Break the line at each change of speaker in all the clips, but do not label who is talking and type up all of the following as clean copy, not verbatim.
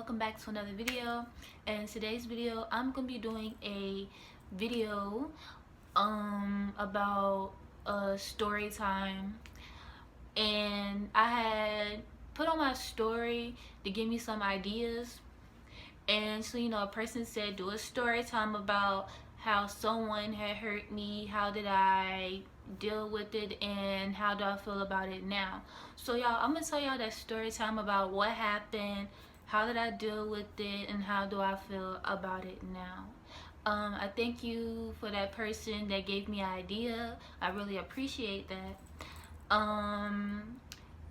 welcome back to another video. And today's video I'm gonna be doing a video about story time. And I had put on my story to give me some ideas. And so a person said do a story time about how someone had hurt me, how did I deal with it, and how do I feel about it now. So y'all, I'm gonna tell y'all that story time about what happened, how did I deal with it, and how do I feel about it now. I thank you for that person that gave me an idea. I really appreciate that. And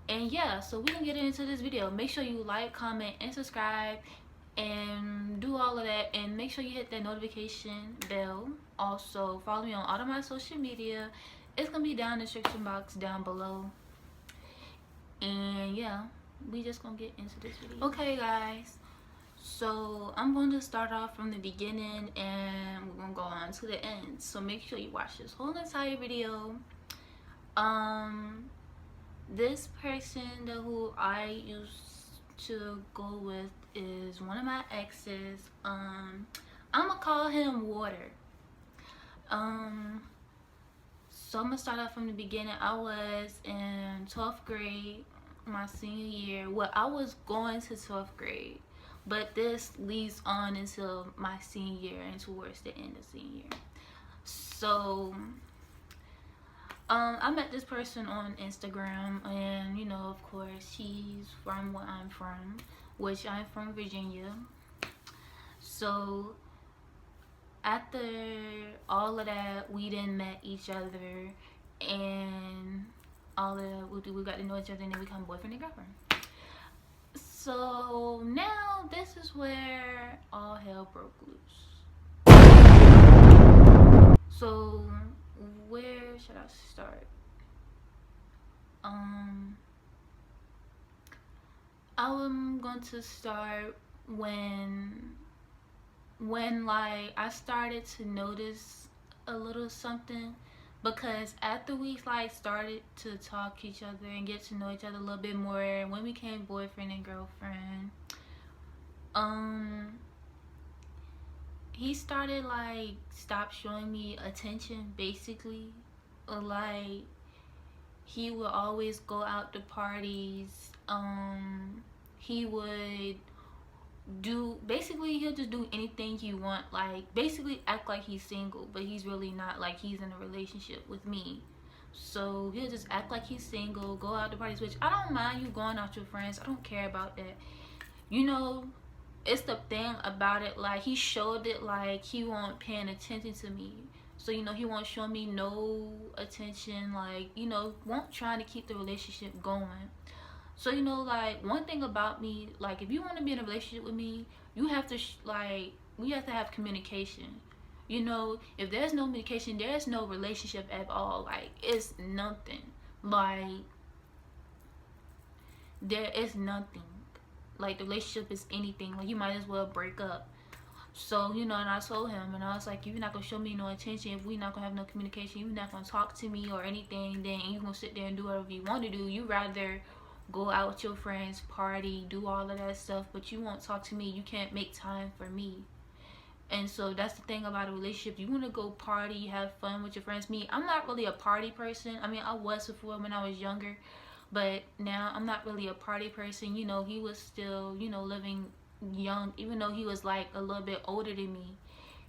yeah, so we can get into this video. Make sure you like, comment, and subscribe, and do all of that, and make sure you hit that notification bell. Also follow me on all of my social media. It's gonna be down in the description box down below. And yeah, we just gonna get into this video. Okay guys, so I'm going to start off from the beginning and we're gonna go on to the end, so make sure you watch this whole entire video. This person who I used to go with is one of my exes. I'm gonna call him Water. So I'm gonna start off from the beginning. I was in 12th grade, my senior year. Well, I was going to 12th grade, but this leads on until my senior year and towards the end of senior year. So I met this person on Instagram, and of course he's from where I'm from, which I'm from Virginia. So after all of that, we then met each other, and all of that, we got to know each other, and then we become boyfriend and girlfriend. So now this is where all hell broke loose. So where should I start? I'm going to start when like I started to notice a little something, because after we like started to talk to each other and get to know each other a little bit more, and when we became boyfriend and girlfriend, he started like stop showing me attention, basically. Like he would always go out to parties. He would he'll just do anything he want, like basically act like he's single, but he's really not. Like he's in a relationship with me, so he'll just act like he's single, go out to parties, which I don't mind you going out with your friends. I don't care about that. It's the thing about it, like he showed it like he won't paying attention to me. So he won't show me no attention, like won't try to keep the relationship going. So like one thing about me, like if you want to be in a relationship with me, you have to we have to have communication. If there's no communication, there's no relationship at all. Like it's nothing. Like there is nothing. Like the relationship is anything. Like you might as well break up. So and I told him, and I was like, if you're not gonna show me no attention, if we're not gonna have no communication, you're not gonna talk to me or anything, then you're gonna sit there and do whatever you want to do. You rather go out with your friends, party, do all of that stuff, but you won't talk to me. You can't make time for me. And so that's the thing about a relationship. You want to go party, have fun with your friends. Me, I'm not really a party person. I mean, I was before when I was younger, but now I'm not really a party person. He was still living young, even though he was like a little bit older than me.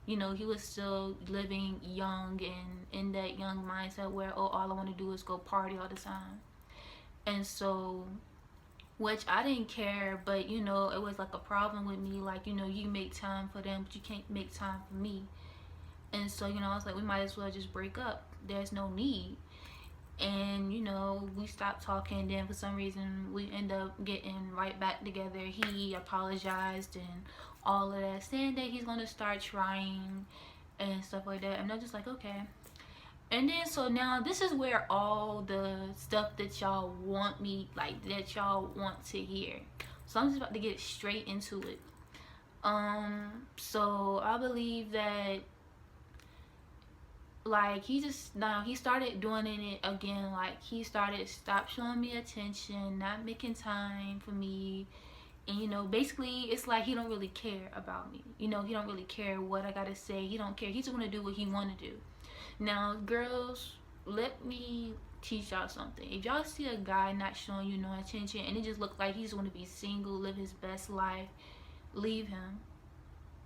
He was still living young and in that young mindset where, oh, all I want to do is go party all the time. And so, which I didn't care, but it was like a problem with me. Like you make time for them, but you can't make time for me. And so I was like, we might as well just break up. There's no need. And we stopped talking. Then for some reason we end up getting right back together. He apologized and all of that, saying that he's gonna start trying and stuff like that. And I'm just like, okay. And then so now this is where all the stuff that y'all want me, like that y'all want to hear. So I'm just about to get straight into it. So I believe that like he started doing it again. Like he started stop showing me attention, not making time for me, And you know, basically it's like he don't really care about me. You know, he don't really care what I gotta say. He don't care. He's gonna do what he wanna do. Now, girls, let me teach y'all something. If y'all see a guy not showing you no attention and it just looks like he's gonna be single, live his best life, leave him.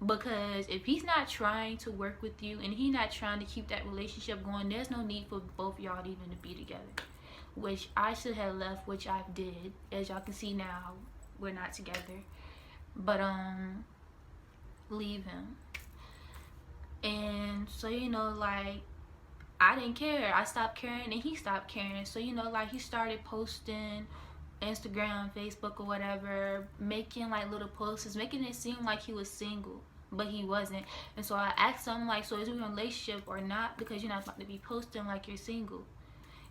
Because if he's not trying to work with you and he's not trying to keep that relationship going, there's no need for both y'all even to be together. Which I should have left, which I did. As y'all can see now, we're not together. But leave him. And so, you know, like, I didn't care. I stopped caring and he stopped caring. So, you know, like, he started posting Instagram, Facebook, or whatever, making like little posts, making it seem like he was single, but he wasn't. And so I asked him, like, so is we in a relationship or not? Because you're not about to be posting like you're single.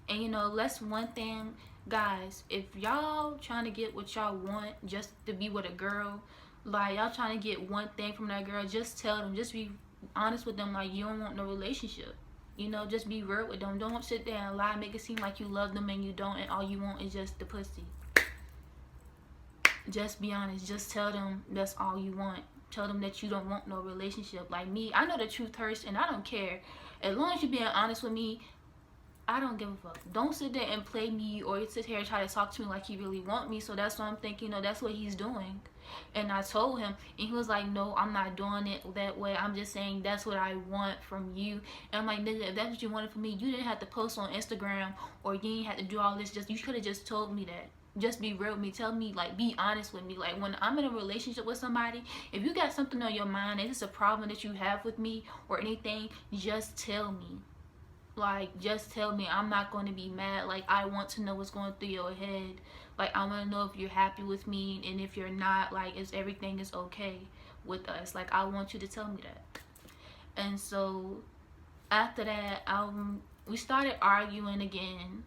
And you know, that's one thing, guys. If y'all trying to get what y'all want just to be with a girl, like y'all trying to get one thing from that girl, just tell them, just be honest with them, like you don't want no relationship. You know, just be real with them. Don't sit there and lie, make it seem like you love them and you don't, and all you want is just the pussy. Just be honest. Just tell them that's all you want. Tell them that you don't want no relationship. Like me, I know the truth hurts and I don't care. As long as you're being honest with me, I don't give a fuck. Don't sit there and play me or sit here and try to talk to me like you really want me. So that's what I'm thinking, you know, that's what he's doing. And I told him, and he was like, no, I'm not doing it that way. I'm just saying that's what I want from you. And I'm like, nigga, if that's what you wanted from me, you didn't have to post on Instagram or you didn't have to do all this. Just, you could have just told me that. Just be real with me. Tell me, like, be honest with me. Like, when I'm in a relationship with somebody, if you got something on your mind, if it's a problem that you have with me or anything, just tell me. Like, just tell me. I'm not going to be mad. Like, I want to know what's going through your head. Like, I want to know if you're happy with me, and if you're not, like, is everything is okay with us. Like, I want you to tell me that. And so after that, we started arguing again,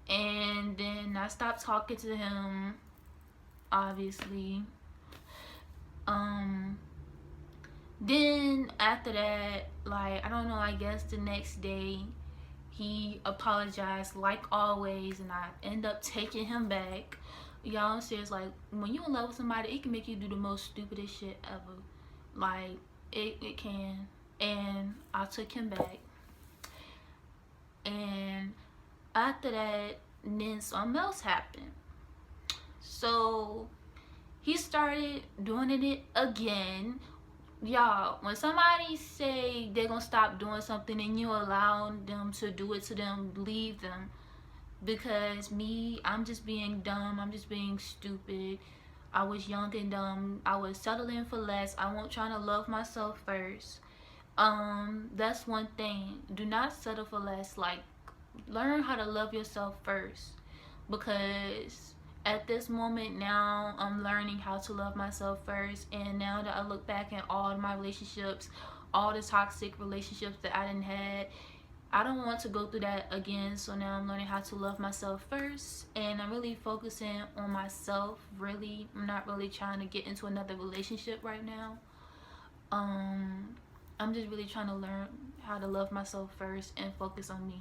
and then I stopped talking to him, obviously. Then after that, like, I don't know, I guess the next day he apologized like always, and I end up taking him back. Y'all, I'm serious. Like, when you in love with somebody, it can make you do the most stupidest shit ever. Like, it can. And I took him back. And after that, then something else happened. So he started doing it again. Y'all, when somebody say they're gonna stop doing something and you allow them to do it to them, leave them. Because me, I'm just being dumb, I'm just being stupid. I was young and dumb. I was settling for less. I wasn't trying to love myself first. That's one thing. Do not settle for less. Like, learn how to love yourself first. Because at this moment now, I'm learning how to love myself first. And now that I look back at all of my relationships, all the toxic relationships that I done had, I don't want to go through that again. So now I'm learning how to love myself first, and I'm really focusing on myself. Really, I'm not really trying to get into another relationship right now. I'm just really trying to learn how to love myself first and focus on me.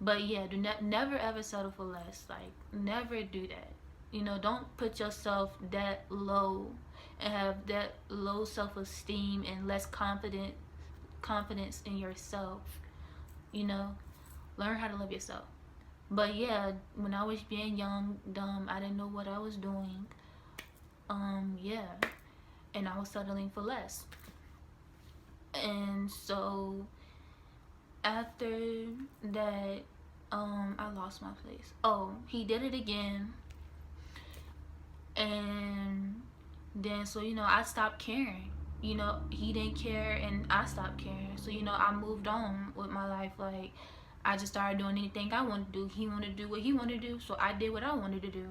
But yeah, do not, never ever settle for less. Like, never do that. You know, don't put yourself that low and have that low self-esteem and less confidence in yourself. You know, learn how to love yourself. But yeah, when I was being young, dumb, I didn't know what I was doing. Yeah, and I was settling for less. And so after that, I lost my place. Oh, he did it again. And then, so, you know, I stopped caring. You know, he didn't care and I stopped caring. So, you know, I moved on with my life. Like, I just started doing anything I wanted to do. He wanted to do what he wanted to do, so I did what I wanted to do.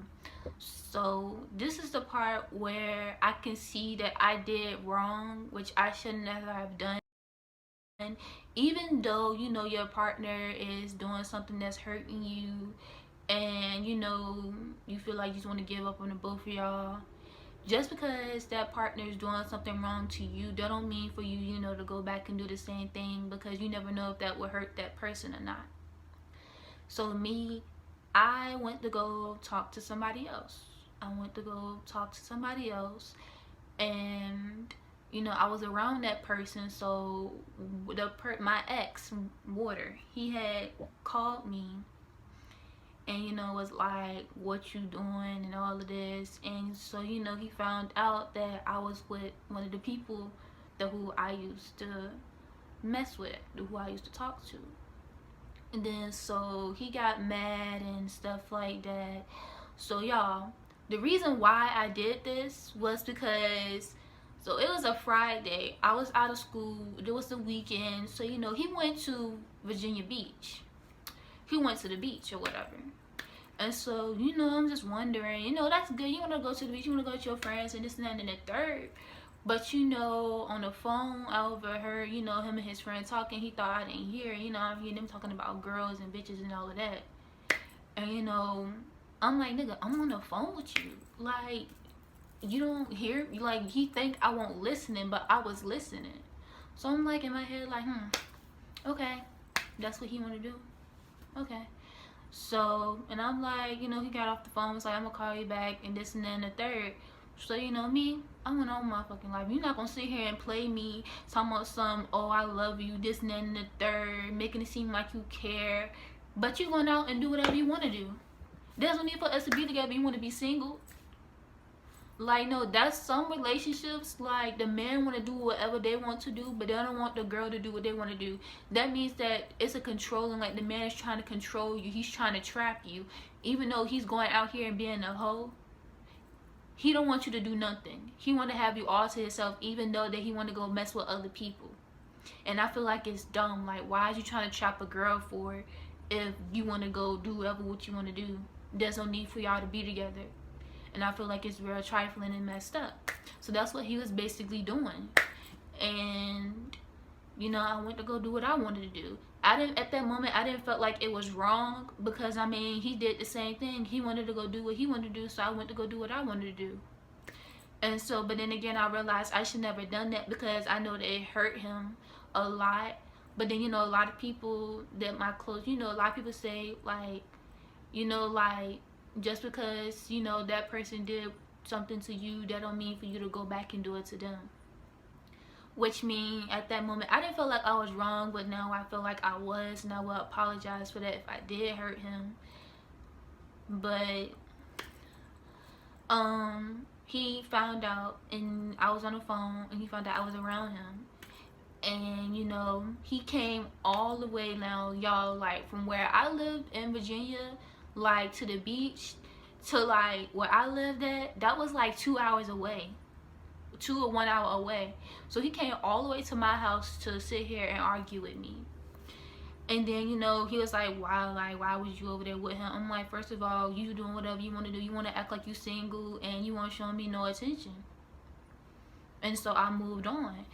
So this is the part where I can see that I did wrong, which I should never have done. Even though, you know, your partner is doing something that's hurting you, and, you know, you feel like you just want to give up on the both of y'all, just because that partner is doing something wrong to you, that don't mean for you, you know, to go back and do the same thing, because you never know if that would hurt that person or not. So me, I went to go talk to somebody else. I went to go talk to somebody else, and you know, I was around that person. So my ex, Water, he had called me, and you know, was like, what you doing and all of this. And so, you know, he found out that I was with one of the people that who I used to mess with, who I used to talk to. And then so he got mad and stuff like that. So y'all, the reason why I did this was because, so it was a Friday, I was out of school, it was the weekend. So you know, he went to Virginia Beach, he went to the beach or whatever. And so, you know, I'm just wondering, you know, that's good, you want to go to the beach, you want to go with your friends and this and that and the third. But you know, on the phone, I overheard, you know, him and his friend talking. He thought I didn't hear. You know, I'm hearing them talking about girls and bitches and all of that. And you know, I'm like, nigga, I'm on the phone with you. Like, you don't hear? Like, he think I won't listening, but I was listening. So I'm like in my head, like, okay, that's what he want to do. Okay. So, and I'm like, you know, he got off the phone. Was like, I'm gonna call you back and this and then the third. So, you know, me, I went on my fucking life. You're not gonna sit here and play me talking about some, oh, I love you, this and then and the third, making it seem like you care. But you going out and do whatever you want to do. There's no need for us to be together. You want to be single. Like, no, that's some relationships, like, the men want to do whatever they want to do, but they don't want the girl to do what they want to do. That means that it's a controlling, like, the man is trying to control you. He's trying to trap you. Even though he's going out here and being a hoe, he don't want you to do nothing. He want to have you all to himself, even though that he want to go mess with other people. And I feel like it's dumb. Like, why is you trying to trap a girl for if you want to go do whatever what you want to do? There's no need for y'all to be together. And I feel like it's real trifling and messed up. So that's what he was basically doing. And, you know, I went to go do what I wanted to do. At that moment, I didn't feel like it was wrong, because I mean, he did the same thing. He wanted to go do what he wanted to do, so I went to go do what I wanted to do. And so, but then again, I realized I should never done that, because I know that it hurt him a lot. But then, you know, a lot of people that my close, you know, a lot of people say, like, you know, like, just because, you know, that person did something to you, that don't mean for you to go back and do it to them. Which mean, at that moment, I didn't feel like I was wrong, but now I feel like I was, and I will apologize for that if I did hurt him. But he found out, and I was on the phone, and he found out I was around him. And you know, he came all the way now, y'all, like from where I lived in Virginia, like to the beach, to like where I lived at, that was like 2 hours away, 2 or 1 hour away. So he came all the way to my house to sit here and argue with me. And then, you know, he was like, why was you over there with him? I'm like, first of all, you doing whatever you want to do. You want to act like you single, and you want to show me no attention. And so I moved on.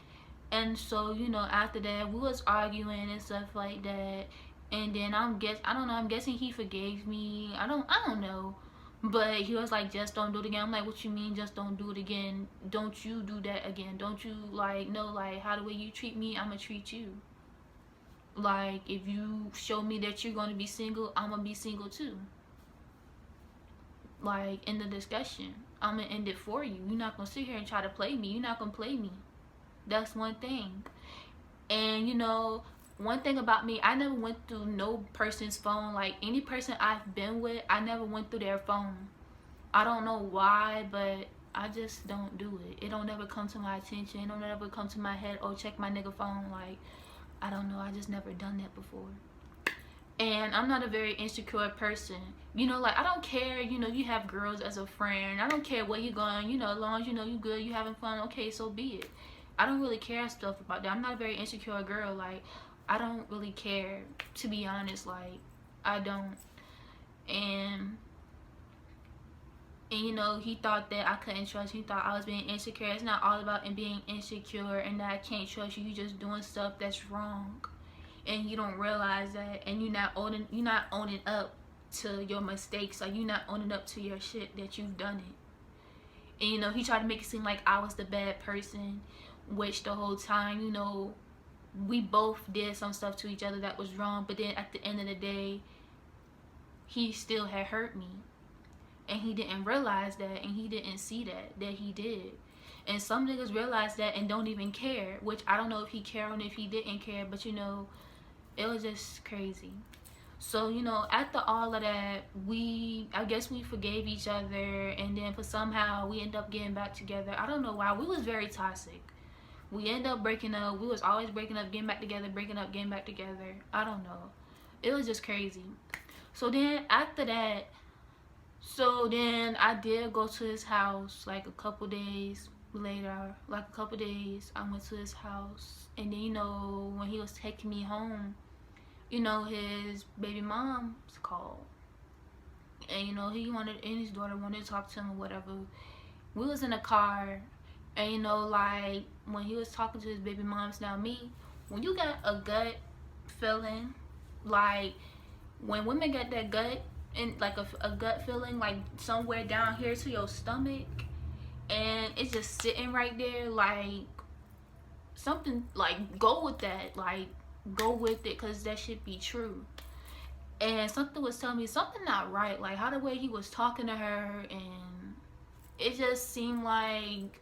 And so, you know, after that, we was arguing and stuff like that. And then I'm guessing he forgave me. I don't know. But he was like, just don't do it again. I'm like, what you mean, just don't do it again? Don't you do that again? Don't you, like, no, like, how the way you treat me, I'm gonna treat you. Like, if you show me that you're gonna be single, I'm gonna be single too. Like, in the discussion, I'm gonna end it for you. You're not gonna sit here and try to play me. You're not gonna play me. That's one thing. And, you know, one thing about me, I never went through no person's phone. Like, any person I've been with, I never went through their phone. I don't know why, but I just don't do it. It don't ever come to my attention. It don't ever come to my head, oh, check my nigga phone. Like, I don't know. I just never done that before. And I'm not a very insecure person. You know, like, I don't care, you know, you have girls as a friend. I don't care where you're going, you know, as long as you know you good, you having fun, okay, so be it. I don't really care stuff about that. I'm not a very insecure girl. Like, I don't really care, to be honest. Like, I don't. And you know, he thought that I couldn't trust. He thought I was being insecure. It's not all about being insecure and that I can't trust you. You just doing stuff that's wrong, and you don't realize that. And you're not owning up to your mistakes. Like, you're not owning up to your shit that you've done it. And you know, he tried to make it seem like I was the bad person, which the whole time, you know, we both did some stuff to each other that was wrong. But then at the end of the day, he still had hurt me. and he didn't realize that, and he didn't see that he did. And some niggas realize that and don't even care, which I don't know if he cared or if he didn't care, but you know, it was just crazy. So, you know, after all of that, I guess we forgave each other, and then for somehow we end up getting back together. I don't know why. We was very toxic. We end up breaking up. We was always breaking up, getting back together, breaking up, getting back together. I don't know. It was just crazy. So then after that, I did go to his house like a couple days later. Like a couple days, I went to his house, and then, you know, when he was taking me home, you know, his baby mom's called, and you know, and his daughter wanted to talk to him or whatever. We was in a car, and you know, like when he was talking to his baby moms, now me, when you got a gut feeling, like when women get that gut and like a gut feeling like somewhere down here to your stomach, and it's just sitting right there, like something, like go with that, like go with it, because that should be true. And something was telling me something not right, like how the way he was talking to her, and it just seemed like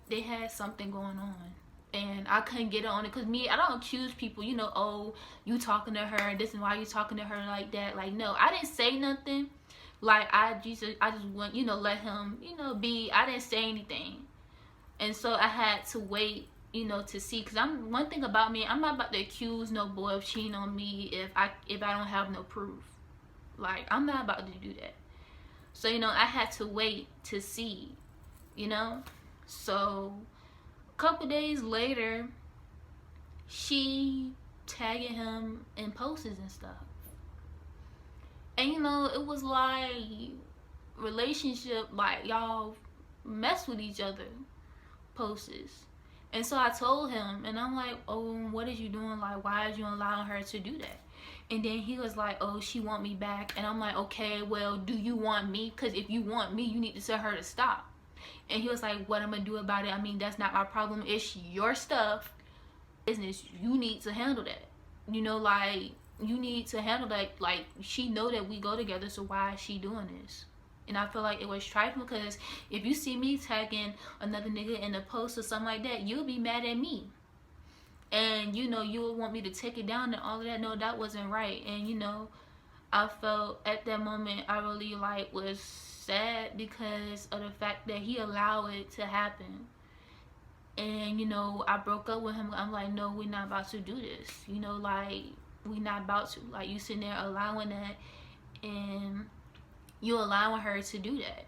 they had something going on, and I couldn't get on it, because me, I don't accuse people, you know, oh, you talking to her, this is why you talking to her like that. Like, no, I didn't say nothing. Like, I just went, you know, let him, you know, be. I didn't say anything. And so I had to wait, you know, to see, because one thing about me, I'm not about to accuse no boy of cheating on me if I don't have no proof. Like, I'm not about to do that. So, you know, I had to wait to see, you know. So a couple days later, she tagging him in posts and stuff, and you know, it was like relationship, like y'all mess with each other posts. And so I told him, and I'm like, oh, what is you doing? Like, why is you allowing her to do that? And then he was like, oh, she want me back. And I'm like, okay, well, do you want me? Because if you want me, you need to tell her to stop. And he was like, what I'm gonna do about it? I mean, that's not my problem. It's your stuff, business. You need to handle that. You know, like, you need to handle that. Like, she know that we go together, so why is she doing this? And I feel like it was trifling, because if you see me tagging another nigga in a post or something like that, you'll be mad at me. And, you know, you'll want me to take it down and all of that. No, that wasn't right. And, you know, I felt at that moment, I really, like, was sad because of the fact that he allowed it to happen. And, you know, I broke up with him. I'm like, no, we're not about to do this. You know, like, we not about to. Like, you sitting there allowing that, and you allowing her to do that.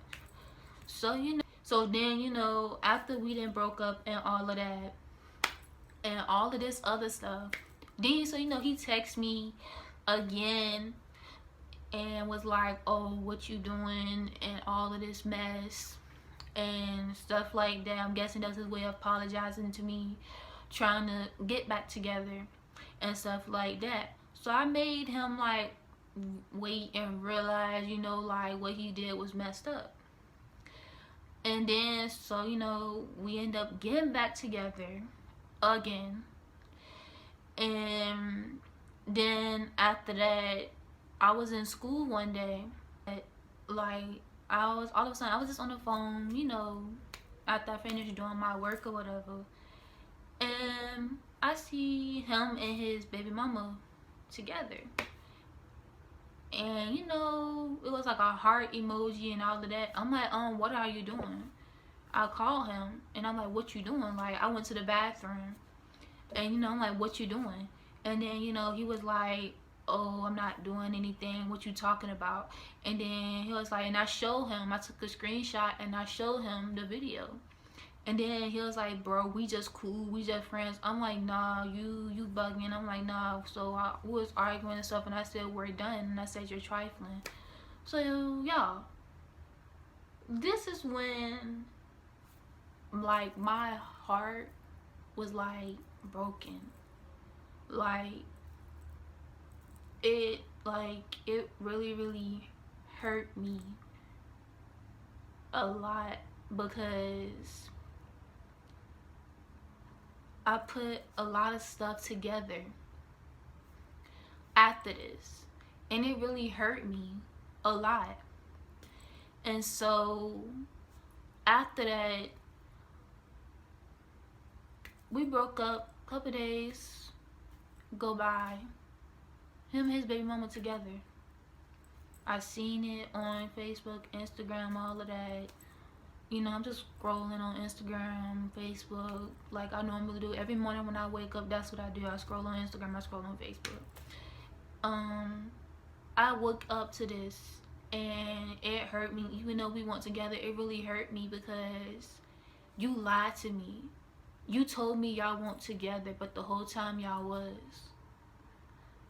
So, you know, so then, you know, after we then broke up and all of that, and all of this other stuff, then, so, you know, he texted me again and was like, oh, what you doing, and all of this mess and stuff like that. I'm guessing that's his way of apologizing to me, trying to get back together and stuff like that. So I made him, like, wait and realize, you know, like, what he did was messed up. And then, so, you know, we end up getting back together again. And then after that, I was in school one day, like, all of a sudden I was just on the phone, you know, after I finished doing my work or whatever, and I see him and his baby mama together. And, you know, it was like a heart emoji and all of that. I'm like, what are you doing? I call him, and I'm like, what you doing? Like, I went to the bathroom, and, you know, I'm like, what you doing? And then, you know, he was like, oh, I'm not doing anything. What you talking about? And then he was like, and I showed him, I took a screenshot and I showed him the video. And then he was like, bro, we just cool, we just friends. I'm like, nah, you bugging. I'm like, nah. So we was arguing and stuff, and I said, we're done. And I said, you're trifling. So, y'all, this is when, like, my heart was, like, broken. Like, it really, really hurt me a lot, because I put a lot of stuff together after this, and it really hurt me a lot. And so after that, we broke up. A couple days go by. Him and his baby mama together. I seen it on Facebook, Instagram, all of that. You know, I'm just scrolling on Instagram, Facebook, like I normally do. Every morning when I wake up, that's what I do. I scroll on Instagram, I scroll on Facebook. I woke up to this and it hurt me. Even though we weren't together, it really hurt me because you lied to me. You told me y'all weren't together, but the whole time y'all was.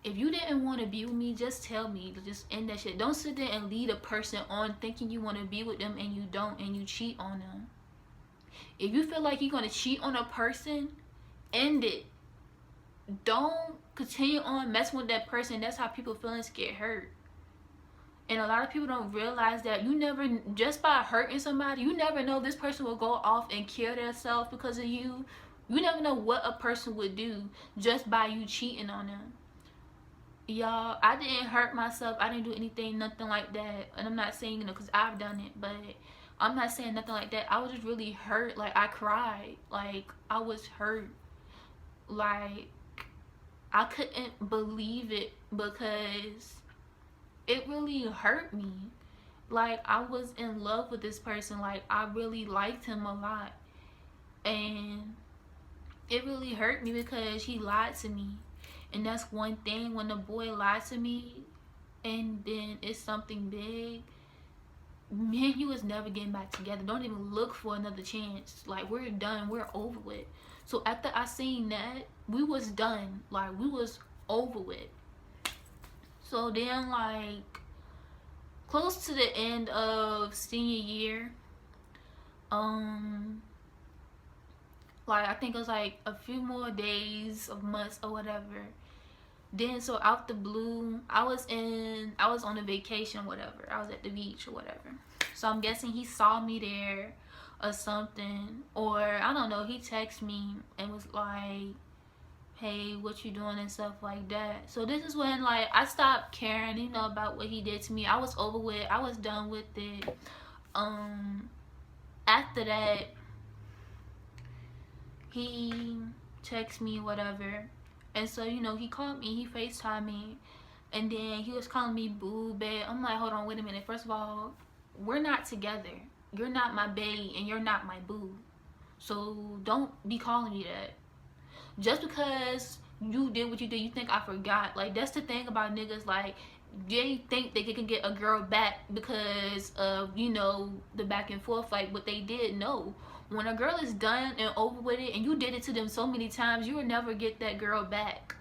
If you didn't want to be with me, just tell me. Just end that shit. Don't sit there and lead a person on thinking you want to be with them and you don't, and you cheat on them. If you feel like you're going to cheat on a person, end it. Don't continue on messing with that person. That's how people's feelings get hurt. And a lot of people don't realize that you never, just by hurting somebody, you never know this person will go off and kill themselves because of you. You never know what a person would do just by you cheating on them. Y'all, I didn't hurt myself. I didn't do anything, nothing like that. And I'm not saying, you know, because I've done it, but I'm not saying nothing like that. I was just really hurt. Like, I cried. Like, I was hurt. Like, I couldn't believe it because it really hurt me. Like, I was in love with this person. Like, I really liked him a lot. And it really hurt me because he lied to me. And that's one thing, when the boy lied to me and then it's something big, me and you was never getting back together. Don't even look for another chance. Like, we're done. We're over with. So after I seen that, we was done. Like, we was over with. So then, like, close to the end of senior year, like, I think it was like a few more days of months or whatever. Then, so out the blue, I was on a vacation, whatever. I was at the beach or whatever. So I'm guessing he saw me there or something. Or, I don't know, he texted me and was like, hey, what you doing and stuff like that. So this is when, like, I stopped caring, you know, about what he did to me. I was over with. I was done with it. After that, he texted me, whatever. And so, you know, he called me, he FaceTimed me, and then he was calling me boo, babe. I'm like, hold on, wait a minute. First of all, we're not together. You're not my babe, and you're not my boo. So don't be calling me that. Just because you did what you did, you think I forgot. Like, that's the thing about niggas. Like, they think they can get a girl back because of, you know, the back and forth, like what they did. No. When a girl is done and over with it and you did it to them so many times, you will never get that girl back.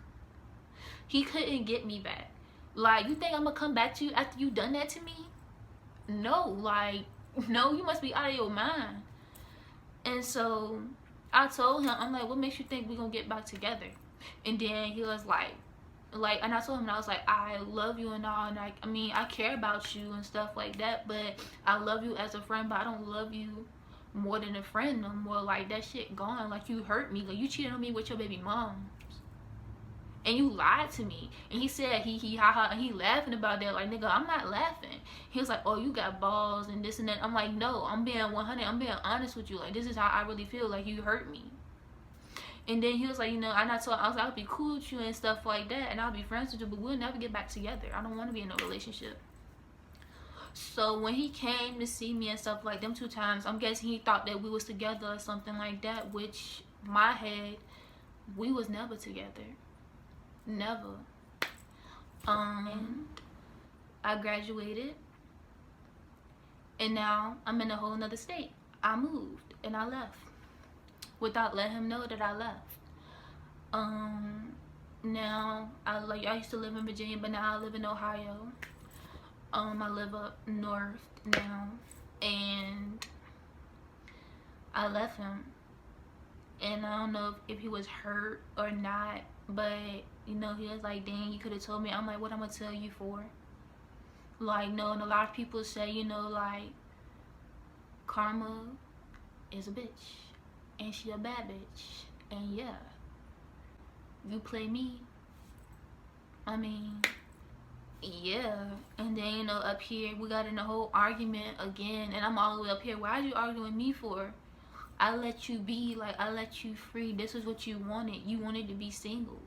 He couldn't get me back. Like, you think I'm gonna come back to you after you done that to me? No. Like, no, you must be out of your mind. And so I told him, I'm like, what makes you think we're gonna get back together? And then he was like, and I told him, I was like, I love you and all, and I mean, I care about you and stuff like that, but I love you as a friend, but I don't love you more than a friend no more. Like, that shit gone. Like, you hurt me. Like, you cheated on me with your baby moms. And you lied to me. And he said he ha ha, and he laughing about that. Like, nigga, I'm not laughing. He was like, oh, you got balls and this and that. I'm like, no, I'm being 100. I'm being honest with you. Like, this is how I really feel. Like, you hurt me. And then he was like, you know, and I was like, I'll be cool with you and stuff like that, and I'll be friends with you, but we'll never get back together. I don't want to be in a relationship. So when he came to see me and stuff like them 2 times, I'm guessing he thought that we was together or something like that, which my head, we was never together. Never. I graduated, and now I'm in a whole nother state. I moved and I left without letting him know that I left. Now I used to live in Virginia, but now I live in Ohio. I live up north now, and I left him, and I don't know if he was hurt or not, but you know, he was like, dang, you could have told me. I'm like, what I'm gonna tell you for? Like, no. And a lot of people say, you know, like, karma is a bitch, and she a bad bitch, and yeah, you play me, I mean, Yeah, and then you know up here we got in a whole argument again, and I'm all the way up here. Why are you arguing with me for? I let you be, like I let you free. This is what you wanted. You wanted to be single,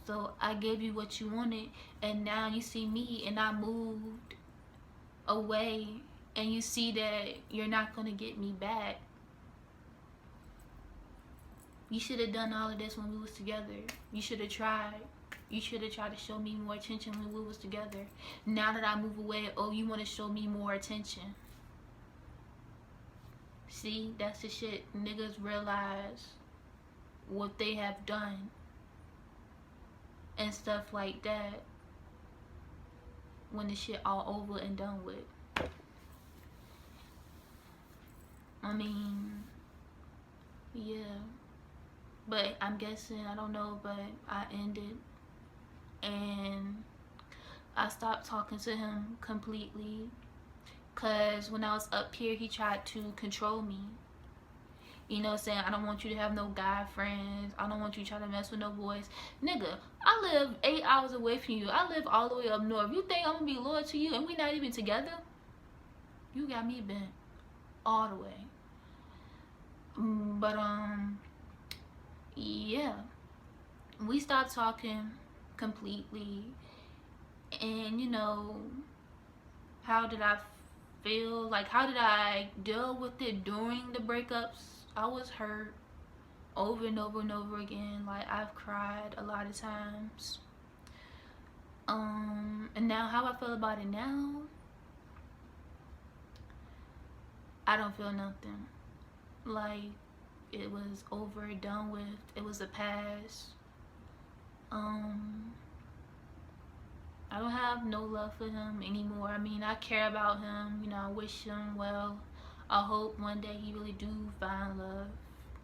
so I gave you what you wanted, and now you see me, and I moved away, and you see that you're not gonna get me back. You should have done all of this when we was together. You should have tried. You should have tried to show me more attention when we was together. Now that I move away, oh, you want to show me more attention. See, that's the shit. Niggas realize what they have done and stuff like that when the shit all over and done with. I mean, yeah. But I'm guessing, I don't know, but I ended, and I stopped talking to him completely, because when I was up here, he tried to control me. You know, saying, I don't want you to have no guy friends. I don't want you to try to mess with no boys. Nigga, I live 8 hours away from you. I live all the way up north. You think I'm going to be loyal to you and we not even together? You got me bent all the way. But, yeah. We stopped talking completely. And, you know, how did I feel? Like, how did I deal with it during the breakups? I was hurt over and over and over again. Like, I've cried a lot of times. And now how I feel about it now, I don't feel nothing. Like, it was over, done with. It was a past. I don't have no love for him anymore. I mean, I care about him. You know, I wish him well. I hope one day he really do find love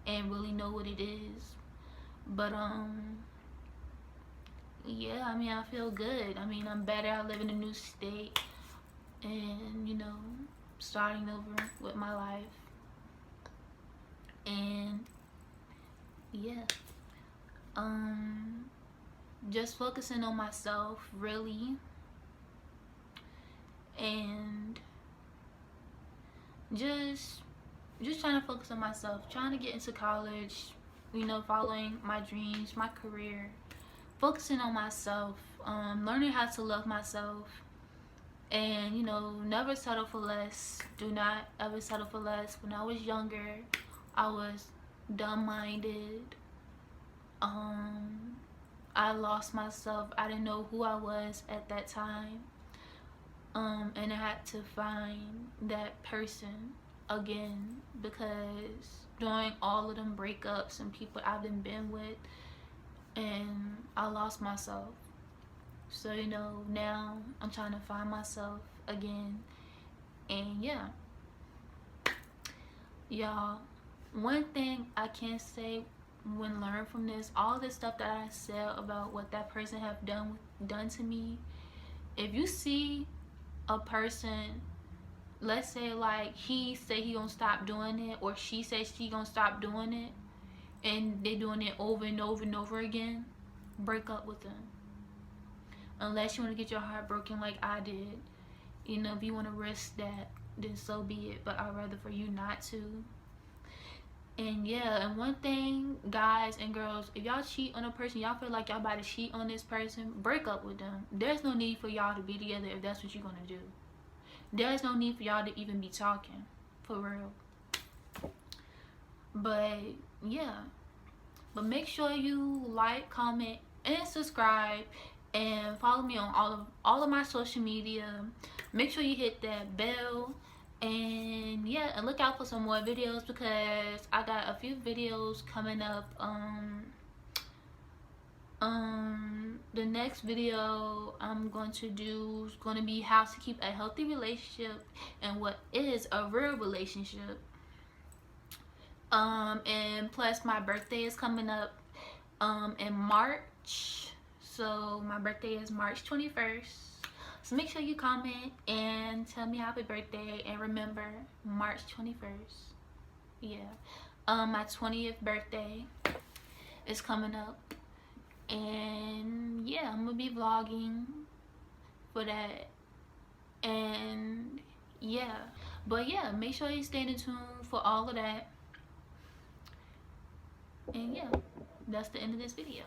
and really know what it is. But yeah, I mean, I feel good. I mean, I'm better. I live in a new state, and you know, starting over with my life. And yeah, just focusing on myself, really, and just trying to focus on myself, trying to get into college, you know, following my dreams, my career, focusing on myself, learning how to love myself, and you know, never settle for less. Do not ever settle for less. When I was younger, I was dumb-minded. I lost myself. I didn't know who I was at that time. And I had to find that person again, because during all of them breakups and people I've been with, and I lost myself. So you know, now I'm trying to find myself again. And yeah, y'all, one thing I can say when learn from this, all this stuff that I said about what that person have done to me, if you see a person, let's say like he say he gonna stop doing it, or she says she gonna stop doing it, and they doing it over and over and over again, break up with them. Unless you want to get your heart broken like I did. You know, if you want to risk that, then so be it, but I'd rather for you not to. And yeah, and one thing, guys and girls, if y'all cheat on a person, y'all feel like y'all about to cheat on this person, break up with them. There's no need for y'all to be together if that's what you're gonna do. There's no need for y'all to even be talking, for real. But yeah, but make sure you like, comment, and subscribe, and follow me on all of my social media. Make sure you hit that bell. And yeah, and look out for some more videos, because I got a few videos coming up. The next video I'm going to do is going to be how to keep a healthy relationship and what is a real relationship. And plus my birthday is coming up in March. So my birthday is March 21st. So make sure you comment and tell me happy birthday, and remember, March 21st. Yeah. My 20th birthday is coming up. And yeah, I'm gonna be vlogging for that. And yeah, but yeah, make sure you stay in tune for all of that. And yeah, that's the end of this video.